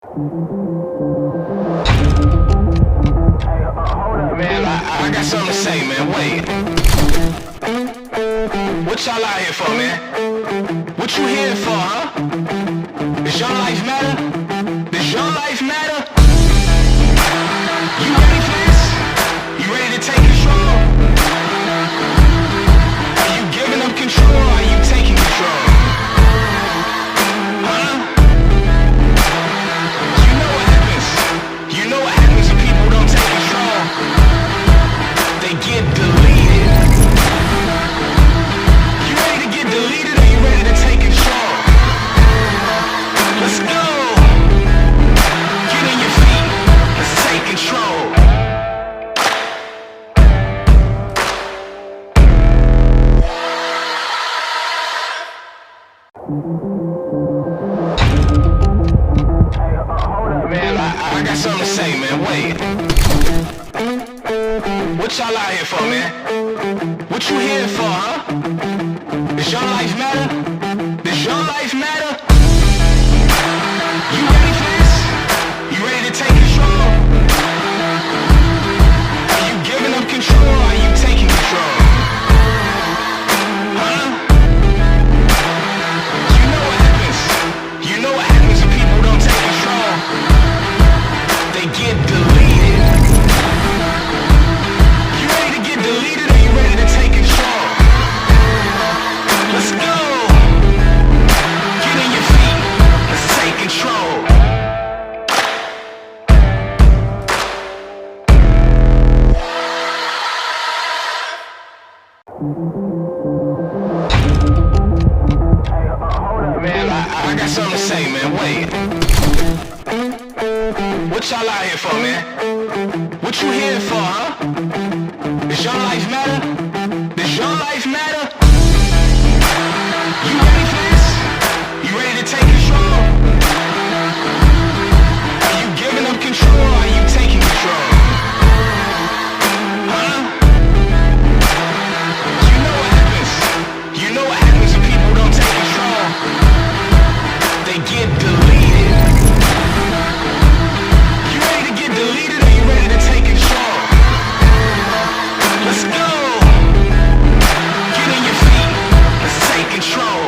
Man, I got something to say, man. Wait. What y'all out here for, man? What you here for, huh? Does your life matter? Does your life matter? You ready for this? You ready to take control? Are you giving up control or are you taking control? Huh? You know what happens. You know what happens when people don't take control. They get deleted. You ready to get deleted or you ready to take control? Let's go. Get on your feet. Let's take control. Man, I got something to say, man. Wait. What y'all out here for, man? What you here for, huh? Does your life matter? Does your life matter? You ready for this? You ready to take control? Are you giving up control or are you taking control? Huh? You know what happens. You know what happens when people don't take control. They get deleted. You ready to get deleted or you ready to take control? Let's go. Get on your feet. Let's take control. Man, I got something to say, man. Wait. What y'all out here for, man? What you here for, huh? Does your life matter? Does your life matter? You ready for this? You ready to take control? Are you giving up control or are you taking control? Huh? You know what happens. You know what happens when people don't take control. They get deleted. You ready to get deleted or you ready to take control? Let's go. Get on your feet. Let's take control.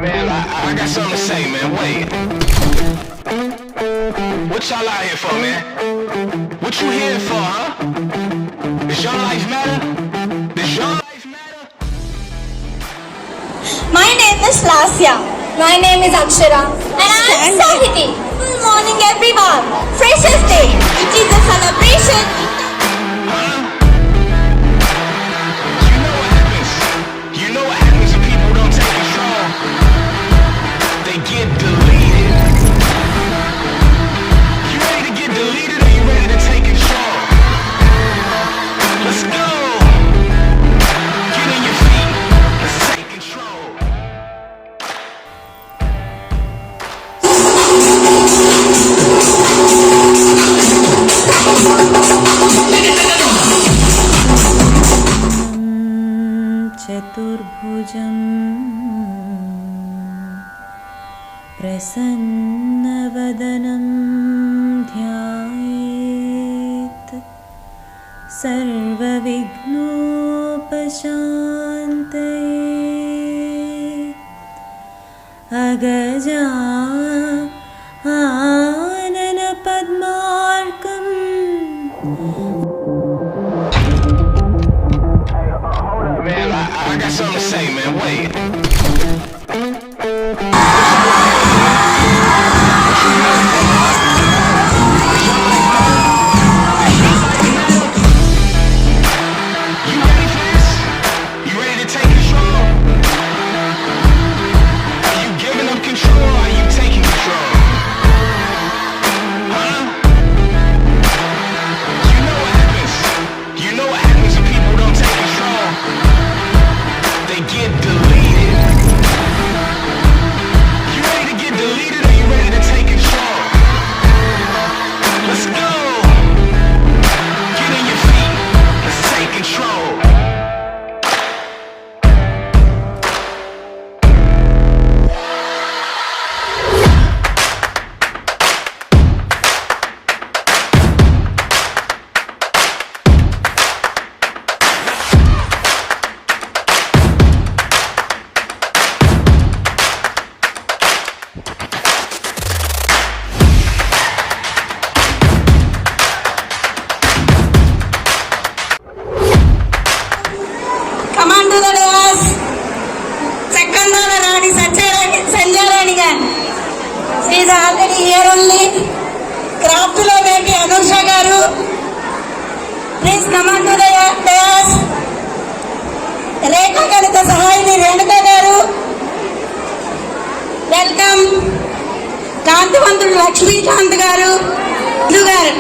Man, I got something to say, man. Wait. What y'all out here for, man? What you here for, huh? Does your life matter? Does your life matter? My name is Lasya. My name is Akshara. And I am Sahiti. Good morning everyone. Freshers Day. It is a celebration. Huh? You know what happens. You know what happens when people don't take control. They get deleted. You ready to get deleted or you ready to take control? Let's go. Get on your feet. Let's take control. चतुर्भुजं प्रसन्नवदनं ध्यायेत् सर्वविघ्नोपशान्तये अगजा आननपद्मार्कम् Man, I got something to say, man. Wait. You ready for this? You ready to take control? Are you giving up control or are you taking control? Huh? You know what happens. You know what happens when people don't take control. They get deleted. ఫేర్ and లీడ్ craft లో వేటి Anusha garu, please command to the dais. రేఖా గణిత సహాయిని Renuka garu, welcome. కాంతివంతుడు Lakshmikant garu, garu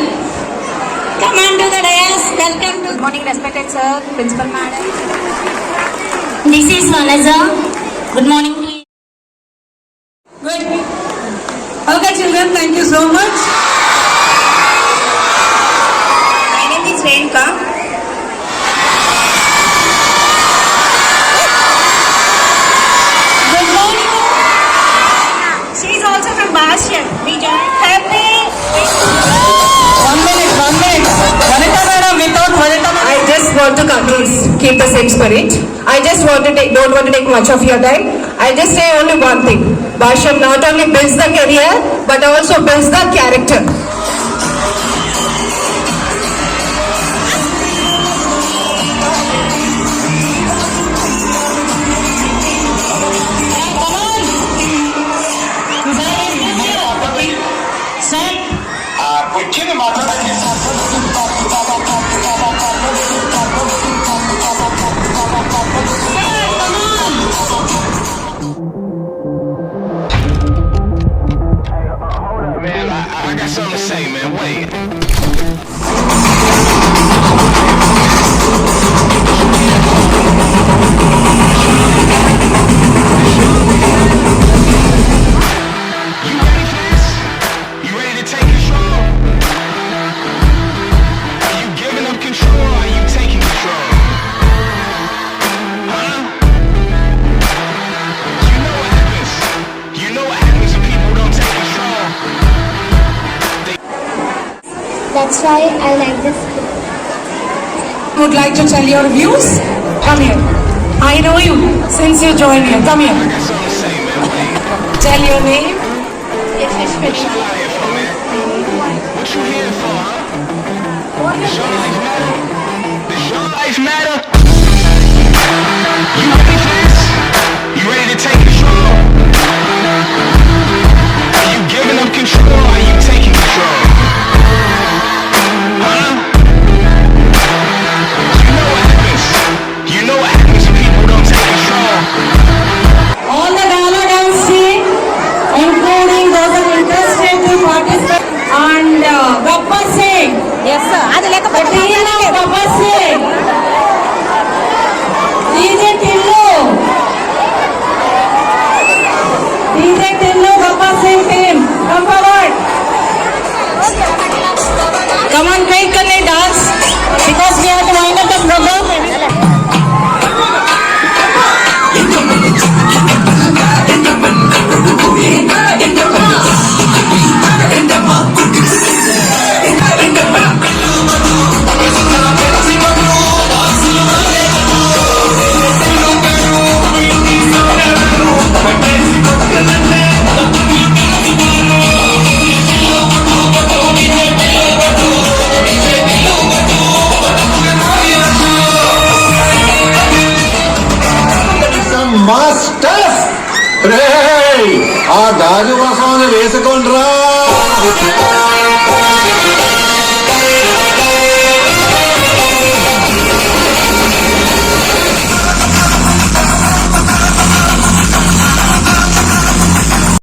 command to the dais. Welcome to. Good morning, respected sir, principal madam. This is Vanaja. Good morning to you. Good. Okay, children, thank you so much. My name is Renka. Good morning. She is also from Bastion. We joined happy. One minute. Vanita madam, without Vanita madam. I just want to keep the same spirit. I just don't want to take much of your time. I just say only one thing. Basham not only builds the career, but also builds the character. వచ్చింది మాట్లాడాలి. Man, I got something to say, man. Wait. You ready for this? You ready to take control? Are you giving up control or are you taking control? Huh? You know what happens. You know what happens when people don't take control. That's why I like this. Would like to tell your views? Come here. I know you since you joined here. Come I here. got something to say, man. Wait. Tell your name. What you out here for, man? What you here for, huh? Does your life matter? Does your life matter? You ready for this? You ready to take control? Are you giving up control or are you taking control? Huh? You know what happens. You know what happens when people don't take control. All the gala dance team, including those who are interested to participate, and Gappa Singh. Yes sir. అది The లేకపోతే team of Gappa Singh. DJ Tillu, Gappa Singh team. Come forward. Come on, quick, can you dance? Because we have to wind up the program. Masters రే ఆ గాజు వసం వేసుకోండి రా